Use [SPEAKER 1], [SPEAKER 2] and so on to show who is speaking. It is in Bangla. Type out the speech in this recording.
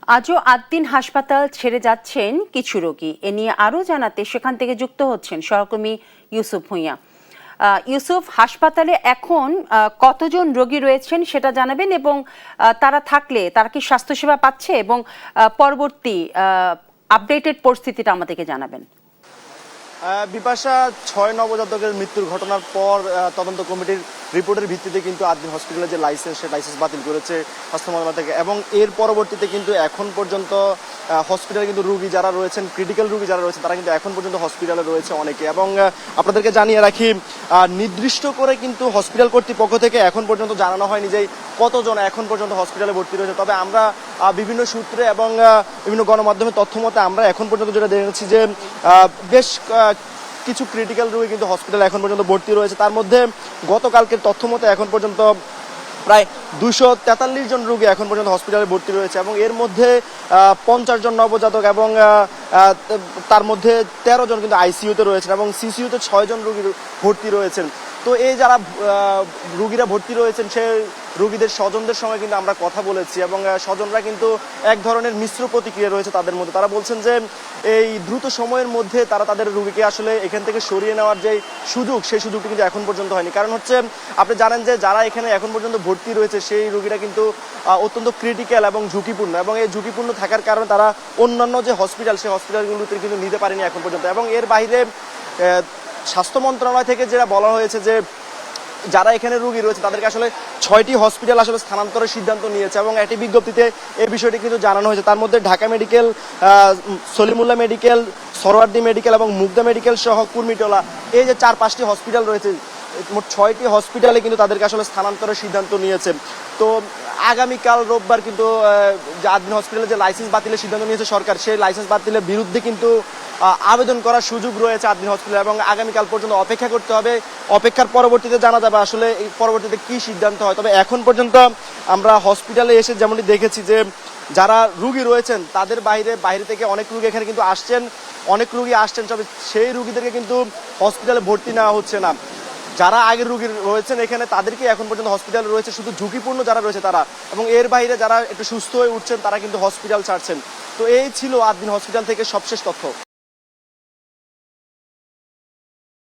[SPEAKER 1] আজও ৮ দিন হাসপাতাল ছেড়ে যাচ্ছেন কিছু রোগী। এ নিয়ে আরও জানাতে সেখান থেকে যুক্ত হচ্ছেন সহকর্মী ইউসুফ ভূঁইয়া। ইউসুফ, হাসপাতালে এখন কতজন রোগী রয়েছেন সেটা জানাবেন, এবং তারা থাকলে তারা কি স্বাস্থ্যসেবা পাচ্ছে, এবং পরবর্তী আপডেটেড পরিস্থিতিটা আমাদেরকে জানাবেন।
[SPEAKER 2] বিপাশা ৬ নবজাতকের মৃত্যুর ঘটনার পর তদন্ত কমিটির রিপোর্টের ভিত্তিতে কিন্তু ৮ দিন হসপিটালের যে লাইসেন্স, সে লাইসেন্স বাতিল করেছে স্বাস্থ্য মন্ত্রণালয় থেকে। এবং এর পরবর্তীতে কিন্তু এখন পর্যন্ত হসপিটালে কিন্তু রুগী যারা রয়েছেন, ক্রিটিক্যাল রুগী যারা রয়েছেন, তারা কিন্তু এখন পর্যন্ত হসপিটালে রয়েছে অনেকে। এবং আপনাদেরকে জানিয়ে রাখি, নির্দিষ্ট করে কিন্তু হসপিটাল কর্তৃপক্ষ থেকে এখন পর্যন্ত জানানো হয়নি যে কতজন এখন পর্যন্ত হসপিটালে ভর্তি রয়েছে। তবে আমরা বিভিন্ন সূত্রে এবং বিভিন্ন গণমাধ্যমের তথ্য মতে আমরা এখন পর্যন্ত যেটা দেখেছি যে বেশ কিছু ক্রিটিক্যাল রোগী কিন্তু হসপিটালে এখন পর্যন্ত ভর্তি রয়েছে। তার মধ্যে গতকালকের তথ্য মতে এখন পর্যন্ত প্রায় 243 জন রোগী এখন পর্যন্ত হসপিটালে ভর্তি রয়েছে। এবং এর মধ্যে 50 জন নবজাতক এবং তার মধ্যে 13 জন কিন্তু আইসিইউতে রয়েছেন, এবং সিসিইউতে 6 জন রোগী ভর্তি রয়েছেন। তো এই যারা রোগীরা ভর্তি রয়েছেন, সে রোগীদের স্বজনদের সঙ্গে কিন্তু আমরা কথা বলেছি, এবং স্বজনরা কিন্তু এক ধরনের মিশ্র প্রতিক্রিয়া রয়েছে তাদের মধ্যে। তারা বলছেন যে এই দ্রুত সময়ের মধ্যে তারা তাদের রোগীকে আসলে এখান থেকে সরিয়ে নেওয়ার যে সুযোগ, সেই সুযোগটি কিন্তু এখন পর্যন্ত হয়নি। কারণ হচ্ছে, আপনি জানেন যে যারা এখানে এখন পর্যন্ত ভর্তি রয়েছে সেই রোগীরা কিন্তু অত্যন্ত ক্রিটিক্যাল এবং ঝুঁকিপূর্ণ, এবং এই ঝুঁকিপূর্ণ থাকার কারণে তারা অন্যান্য যে হসপিটাল, সেই হসপিটালগুলোতে কিন্তু নিতে পারেনি এখন পর্যন্ত। এবং এর বাইরে স্বাস্থ্য মন্ত্রণালয় থেকে যেটা বলা হয়েছে যে যারা এখানে রোগী রয়েছে তাদেরকে আসলে 6টি হসপিটাল আসলে স্থানান্তরের সিদ্ধান্ত নিয়েছে, এবং একটি বিজ্ঞপ্তিতে এই বিষয়টি কিন্তু জানানো হয়েছে। তার মধ্যে Dhaka medical, Salimullah medical, Suhrawardy medical এবং মুগদা মেডিকেল সহ কুর্মিটোলা, এই যে 4-5টি হসপিটাল রয়েছে, মোট 6টি হসপিটালে কিন্তু তাদেরকে আসলে স্থানান্তরের সিদ্ধান্ত নিয়েছে। তো আগামীকাল রোববার কিন্তু ৮ দিন হসপিটালে যে লাইসেন্স বাতিলের সিদ্ধান্ত নিয়েছে সরকার, সেই লাইসেন্স বাতিলের বিরুদ্ধে কিন্তু আবেদন করার সুযোগ রয়েছে ৮ দিন হসপিটালে, এবং আগামীকাল পর্যন্ত অপেক্ষা করতে হবে। অপেক্ষার পরবর্তীতে জানা যাবে আসলে এই পরবর্তীতে কি সিদ্ধান্ত হয়। তবে এখন পর্যন্ত আমরা হসপিটালে এসে যেমনটি দেখেছি যে যারা রুগী রয়েছেন তাদের বাইরে থেকে অনেক রুগী এখানে কিন্তু আসছেন, তবে সেই রুগীদেরকে কিন্তু হসপিটালে ভর্তি নেওয়া হচ্ছে না। যারা আগের রোগী রয়েছেন এখানে, তাদেরকে এখন পর্যন্ত হসপিটালে রয়েছে, শুধু ঝুঁকিপূর্ণ যারা রয়েছে তারা, এবং এর বাইরে যারা একটু সুস্থ হয়ে উঠছেন তারা কিন্তু হসপিটাল ছাড়ছেন। তো এই ছিল ৮ দিন হসপিটাল থেকে সবশেষ তথ্য।